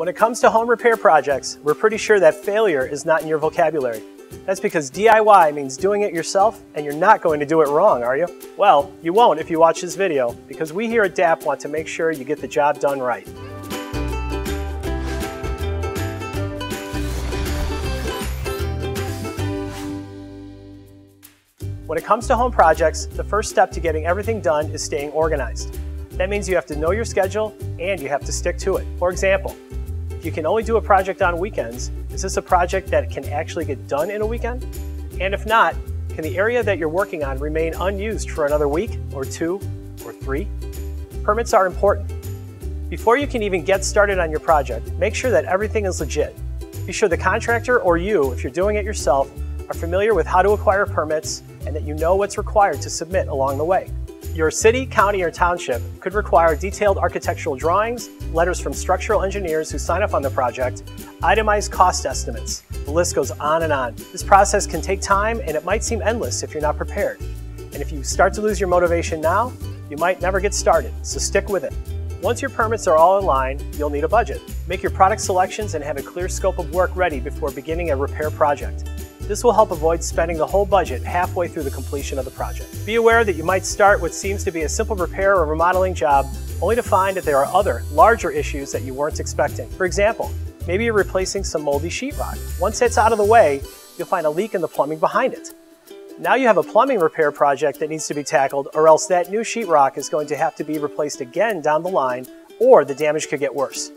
When it comes to home repair projects, we're pretty sure that failure is not in your vocabulary. That's because DIY means doing it yourself, and you're not going to do it wrong, are you? Well, you won't if you watch this video, because we here at DAP want to make sure you get the job done right. When it comes to home projects, the first step to getting everything done is staying organized. That means you have to know your schedule and you have to stick to it. For example, if you can only do a project on weekends, is this a project that can actually get done in a weekend? And if not, can the area that you're working on remain unused for another week or 2 or 3? Permits are important. Before you can even get started on your project, make sure that everything is legit. Be sure the contractor or you, if you're doing it yourself, are familiar with how to acquire permits and that you know what's required to submit along the way. Your city, county, or township could require detailed architectural drawings, letters from structural engineers who sign up on the project, itemized cost estimates. The list goes on and on. This process can take time and it might seem endless if you're not prepared. And if you start to lose your motivation now, you might never get started, so stick with it. Once your permits are all in line, you'll need a budget. Make your product selections and have a clear scope of work ready before beginning a repair project. This will help avoid spending the whole budget halfway through the completion of the project. Be aware that you might start what seems to be a simple repair or remodeling job, only to find that there are other, larger issues that you weren't expecting. For example, maybe you're replacing some moldy sheetrock. Once it's out of the way, you'll find a leak in the plumbing behind it. Now you have a plumbing repair project that needs to be tackled, or else that new sheetrock is going to have to be replaced again down the line, or the damage could get worse.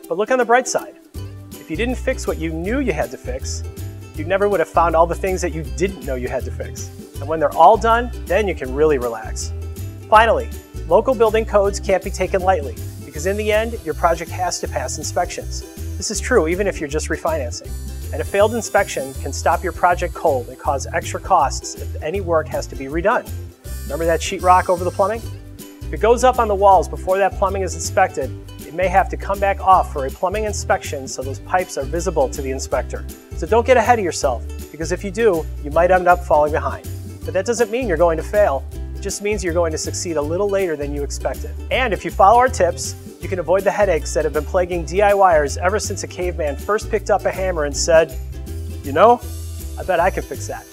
But look on the bright side. If you didn't fix what you knew you had to fix, you never would have found all the things that you didn't know you had to fix. And when they're all done, then you can really relax. Finally, local building codes can't be taken lightly, because in the end, your project has to pass inspections. This is true even if you're just refinancing. And a failed inspection can stop your project cold and cause extra costs if any work has to be redone. Remember that sheetrock over the plumbing? If it goes up on the walls before that plumbing is inspected, it may have to come back off for a plumbing inspection so those pipes are visible to the inspector. So don't get ahead of yourself, because if you do, you might end up falling behind. But that doesn't mean you're going to fail. It just means you're going to succeed a little later than you expected. And if you follow our tips, you can avoid the headaches that have been plaguing DIYers ever since a caveman first picked up a hammer and said, "You know, I bet I can fix that."